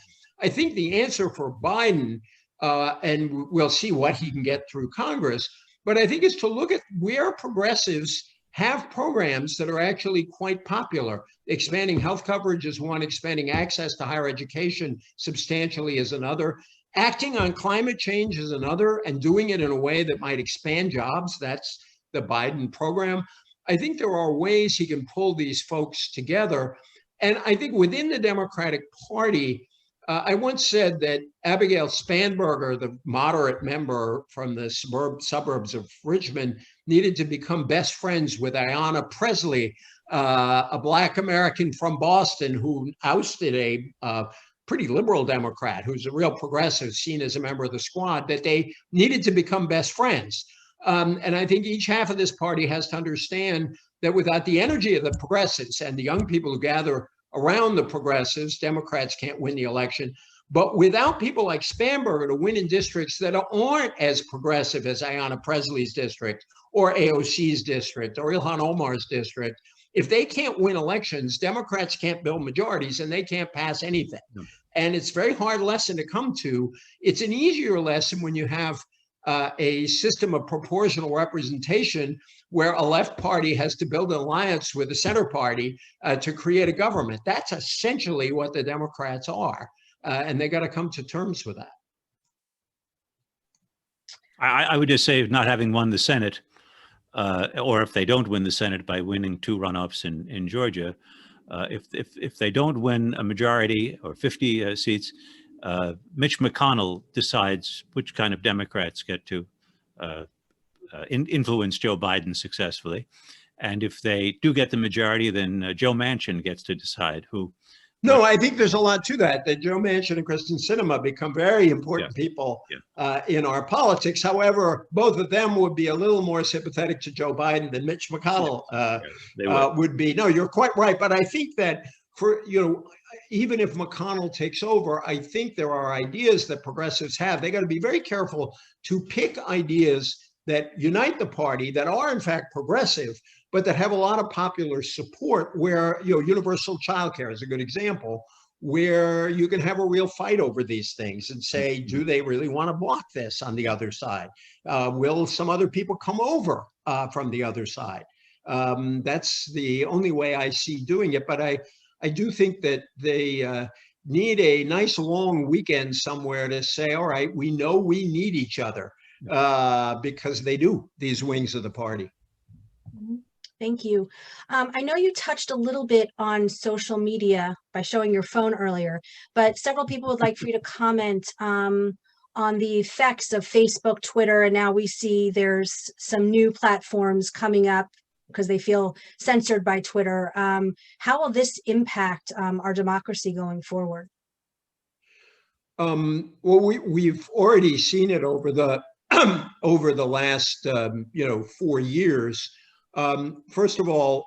I think the answer for Biden, and we'll see what he can get through Congress, but I think is to look at where progressives have programs that are actually quite popular. Expanding health coverage is one, expanding access to higher education substantially is another, acting on climate change is another, and doing it in a way that might expand jobs. That's the Biden program. I think there are ways he can pull these folks together. And I think within the Democratic Party, I once said that Abigail Spanberger, the moderate member from the suburbs of Richmond, needed to become best friends with Ayanna Pressley, a Black American from Boston who ousted a pretty liberal Democrat who's a real progressive, seen as a member of the squad, that they needed to become best friends. And I think each half of this party has to understand that without the energy of the progressives and the young people who gather around the progressives, Democrats can't win the election. But without people like Spanberger to win in districts that aren't as progressive as Ayanna Pressley's district or AOC's district or Ilhan Omar's district, if they can't win elections, Democrats can't build majorities and they can't pass anything. No. And it's a very hard lesson to come to. It's an easier lesson when you have a system of proportional representation where a left party has to build an alliance with the center party to create a government. That's essentially what the Democrats are. And they got to come to terms with that. I would just say, not having won the Senate, or if they don't win the Senate by winning 2 runoffs in Georgia, if they don't win a majority or 50 seats, Mitch McConnell decides which kind of Democrats get to influence Joe Biden successfully. And if they do get the majority, then Joe Manchin gets to decide who. No, I think there's a lot to that Joe Manchin and Kristen Sinema become very important people in our politics. However, both of them would be a little more sympathetic to Joe Biden than Mitch McConnell would be. No, you're quite right. But I think that even if McConnell takes over, I think there are ideas that progressives have. They got to be very careful to pick ideas that unite the party, that are in fact progressive, but that have a lot of popular support where, universal childcare is a good example, where you can have a real fight over these things and say, do they really want to block this on the other side? Will some other people come over from the other side? That's the only way I see doing it. But I do think that they need a nice long weekend somewhere to say, all right, we know we need each other, because they do, these wings of the party. Thank you. I know you touched a little bit on social media by showing your phone earlier, but several people would like for you to comment on the effects of Facebook, Twitter, and now we see there's some new platforms coming up because they feel censored by Twitter. How will this impact our democracy going forward? Well, we've already seen it over the over the last 4 years. First of all,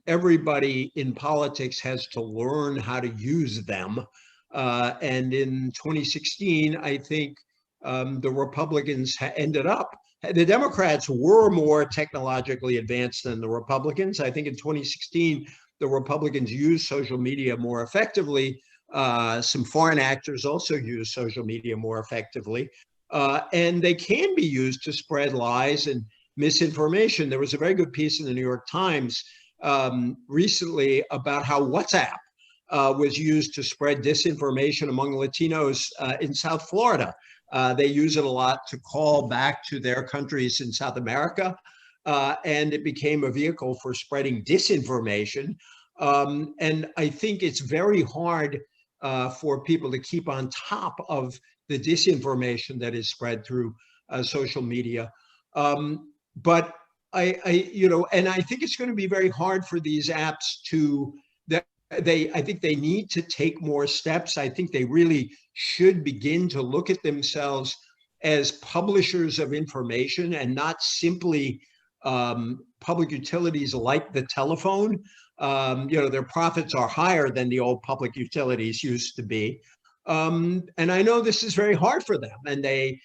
everybody in politics has to learn how to use them. And in 2016, I think the Republicans ended up, the Democrats were more technologically advanced than the Republicans. I think in 2016, the Republicans used social media more effectively. Some foreign actors also use social media more effectively. And they can be used to spread lies and misinformation. There was a very good piece in the New York Times recently about how WhatsApp was used to spread disinformation among Latinos in South Florida. They use it a lot to call back to their countries in South America, and it became a vehicle for spreading disinformation. And I think it's very hard for people to keep on top of the disinformation that is spread through social media. But I think it's going to be very hard for these apps to, I think they need to take more steps. I think they really should begin to look at themselves as publishers of information and not simply public utilities like the telephone. Their profits are higher than the old public utilities used to be. And I know this is very hard for them. And they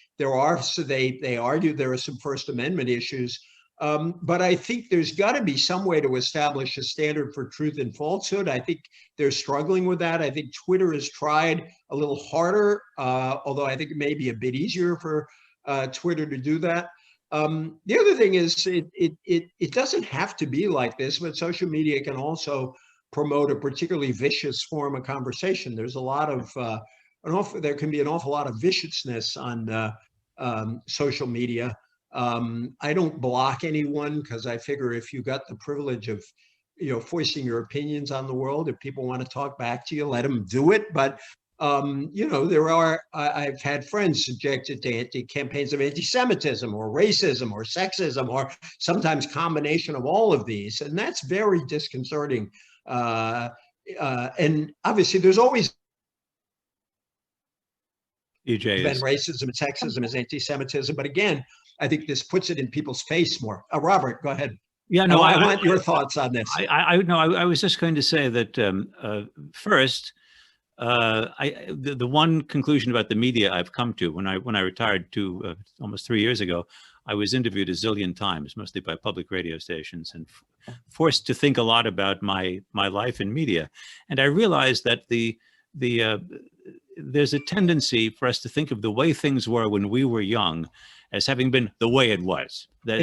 argue there are some First Amendment issues. But I think there's got to be some way to establish a standard for truth and falsehood. I think they're struggling with that. I think Twitter has tried a little harder, although I think it may be a bit easier for Twitter to do that. The other thing is it doesn't have to be like this, but social media can also promote a particularly vicious form of conversation. There's a lot of, there can be an awful lot of viciousness on social media. I don't block anyone because I figure if you got the privilege of, voicing your opinions on the world, if people want to talk back to you, let them do it. But I've had friends subjected to campaigns of anti-Semitism or racism or sexism or sometimes combination of all of these. And that's very disconcerting. And obviously there's always been racism and sexism as anti-Semitism. But again, I think this puts it in people's face more. Robert, go ahead. Yeah, no, I want your thoughts on this. I was just going to say that first, the one conclusion about the media I've come to when I retired almost 3 years ago, I was interviewed a zillion times, mostly by public radio stations, and forced to think a lot about my life in media. And I realized that there's a tendency for us to think of the way things were when we were young as having been the way it was. That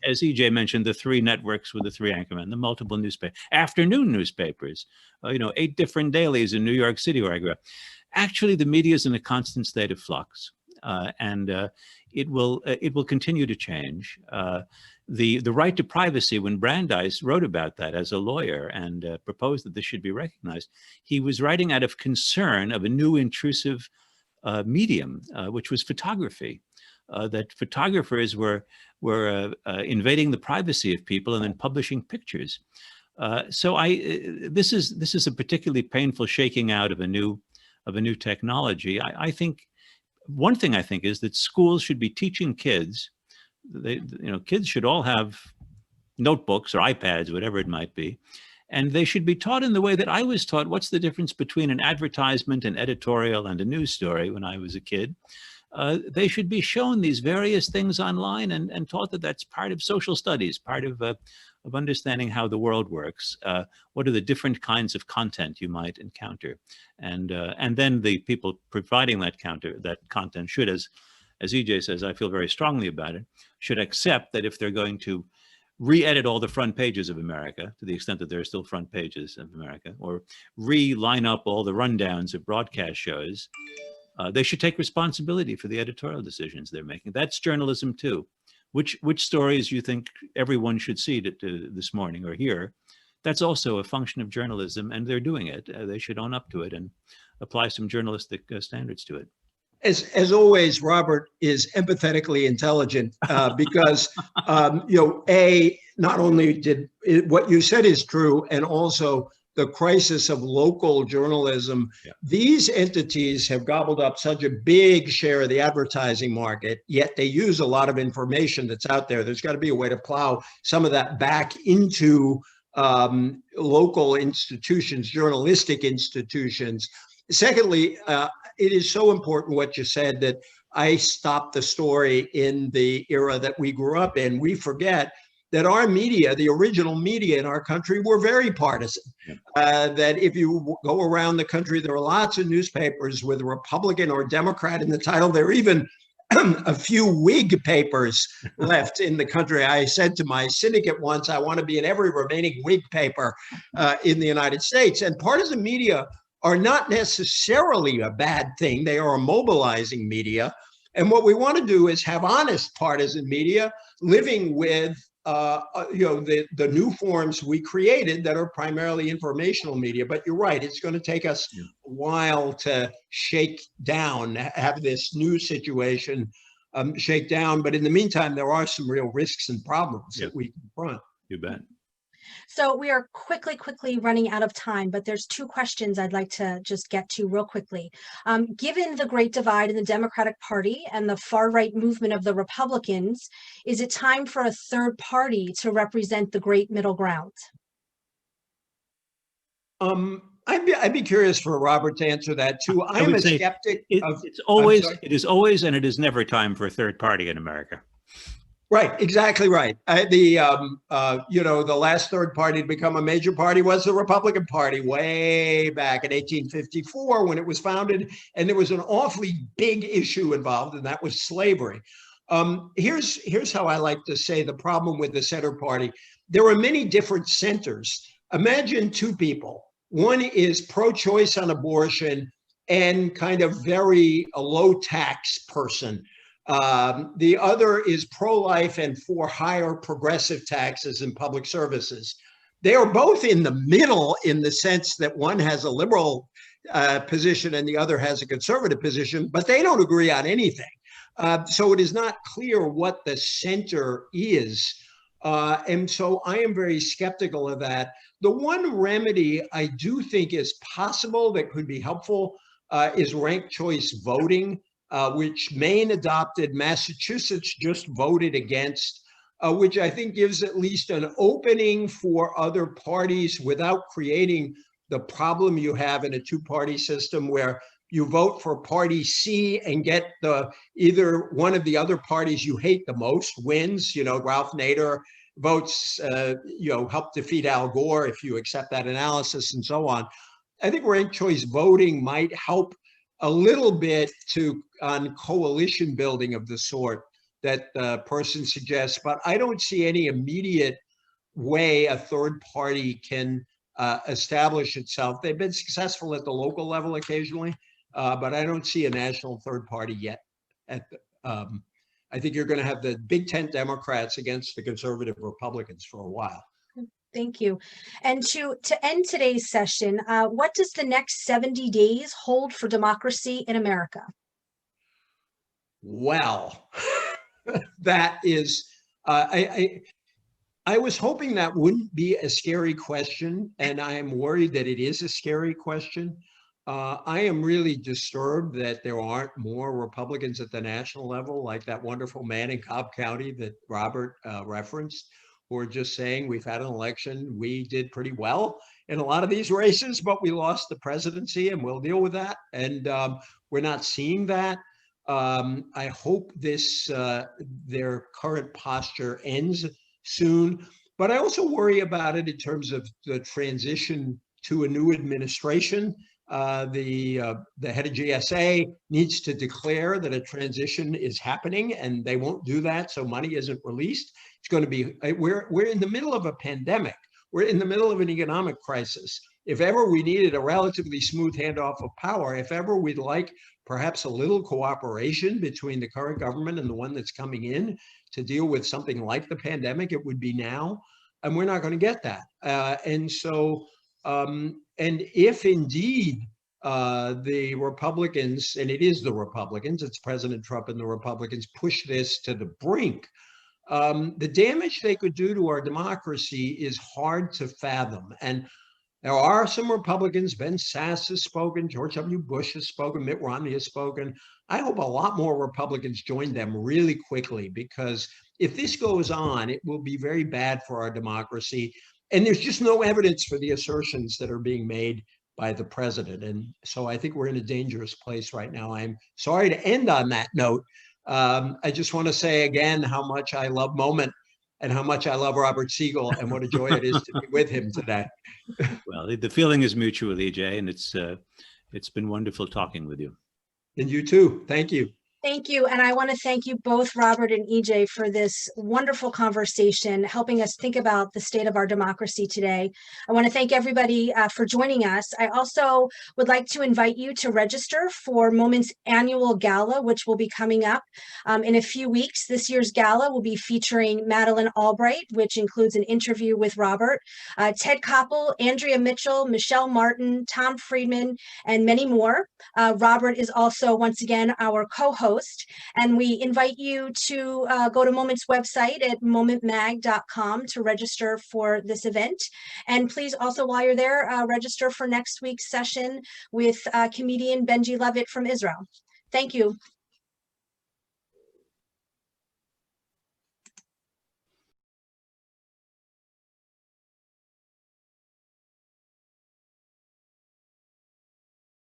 as EJ mentioned, the 3 networks with the 3 anchormen, the multiple afternoon newspapers, 8 different dailies in New York City where I grew up. Actually, the media is in a constant state of flux, and it will continue to change. The right to privacy, when Brandeis wrote about that as a lawyer and proposed that this should be recognized, he was writing out of concern of a new intrusive medium, which was photography. That photographers were invading the privacy of people and then publishing pictures. So this is a particularly painful shaking out of a new technology. I think one thing I think is that schools should be teaching kids. Kids should all have notebooks or iPads, whatever it might be, and they should be taught in the way that I was taught. What's the difference between an advertisement, an editorial, and a news story when I was a kid? They should be shown these various things online and taught that that's part of social studies, part of of understanding how the world works. What are the different kinds of content you might encounter? And then the people providing that content should, as EJ says, I feel very strongly about it, should accept that if they're going to re-edit all the front pages of America, to the extent that there are still front pages of America, or re-line up all the rundowns of broadcast shows, they should take responsibility for the editorial decisions they're making. That's journalism too. Which stories you think everyone should see this morning or hear, that's also a function of journalism, and they're doing it. They should own up to it and apply some journalistic standards to it. As always, Robert is empathetically intelligent because, not only did what you said is true, and also the crisis of local journalism. Yeah. These entities have gobbled up such a big share of the advertising market, yet they use a lot of information that's out there. There's got to be a way to plow some of that back into local institutions, journalistic institutions. Secondly, it is so important what you said, that I stopped the story in the era that we grew up in. We forget that our media, the original media in our country, were very partisan. Yeah. That if you go around the country, there are lots of newspapers with Republican or Democrat in the title. There are even a few Whig papers left in the country. I said to my syndicate once, I want to be in every remaining Whig paper in the United States. And partisan media are not necessarily a bad thing. They are a mobilizing media. And what we want to do is have honest partisan media living with the new forms we created that are primarily informational media. But you're right, it's going to take us a while to shake down, have this new situation shake down. But in the meantime, there are some real risks and problems that we confront. You bet. So we are quickly running out of time, but there's two questions I'd like to just get to real quickly. Given the great divide in the Democratic Party and the far-right movement of the Republicans, is it time for a third party to represent the great middle ground? I'd be curious for Robert to answer that too. I'm a skeptic. It is always, and it is never time for a third party in America. Right, exactly right. The last third party to become a major party was the Republican Party way back in 1854 when it was founded, and there was an awfully big issue involved, and that was slavery. Here's how I like to say the problem with the center party. There are many different centers. Imagine two people. One is pro-choice on abortion and kind of very a low-tax person. The other is pro-life and for higher progressive taxes and public services. They are both in the middle in the sense that one has a liberal position and the other has a conservative position, but they don't agree on anything. So it is not clear what the center is. And so I am very skeptical of that. The one remedy I do think is possible that could be helpful is ranked choice voting. Which Maine adopted, Massachusetts just voted against, which I think gives at least an opening for other parties without creating the problem you have in a two-party system where you vote for party C and get either one of the other parties you hate the most wins. Ralph Nader votes, help defeat Al Gore if you accept that analysis and so on. I think ranked choice voting might help a little bit on coalition building of the sort that the person suggests, but I don't see any immediate way a third party can establish itself. They've been successful at the local level occasionally, but I don't see a national third party yet. I think you're going to have the Big Tent Democrats against the conservative Republicans for a while. Thank you. And to end today's session, what does the next 70 days hold for democracy in America? Well, that is, I was hoping that wouldn't be a scary question, and I am worried that it is a scary question. I am really disturbed that there aren't more Republicans at the national level, like that wonderful man in Cobb County that Robert referenced, who are just saying we've had an election, we did pretty well in a lot of these races, but we lost the presidency and we'll deal with that. And we're not seeing that. I hope their current posture ends soon. But I also worry about it in terms of the transition to a new administration. The head of GSA needs to declare that a transition is happening, and they won't do that, so money isn't released. It's going to be, we're in the middle of a pandemic. We're in the middle of an economic crisis. If ever we needed a relatively smooth handoff of power, if ever we'd like perhaps a little cooperation between the current government and the one that's coming in to deal with something like the pandemic, it would be now. And we're not going to get that. And if indeed the Republicans, and it is the Republicans, it's President Trump and the Republicans, push this to the brink, the damage they could do to our democracy is hard to fathom. And there are some Republicans, Ben Sasse has spoken, George W. Bush has spoken, Mitt Romney has spoken. I hope a lot more Republicans join them really quickly, because if this goes on, it will be very bad for our democracy. And there's just no evidence for the assertions that are being made by the president. And so I think we're in a dangerous place right now. I'm sorry to end on that note. I just want to say again how much I love Moment and how much I love Robert Siegel, and what a joy it is to be with him today. Well, the feeling is mutual, EJ, and it's been wonderful talking with you. And you too. Thank you. Thank you. And I want to thank you both, Robert and EJ, for this wonderful conversation, helping us think about the state of our democracy today. I want to thank everybody for joining us. I also would like to invite you to register for Moment's annual gala, which will be coming up in a few weeks. This year's gala will be featuring Madeleine Albright, which includes an interview with Robert, Ted Koppel, Andrea Mitchell, Michelle Martin, Tom Friedman, and many more. Robert is also, once again, our co-host. And we invite you to go to Moment's website at momentmag.com to register for this event. And please also, while you're there, register for next week's session with comedian Benji Levitt from Israel. Thank you.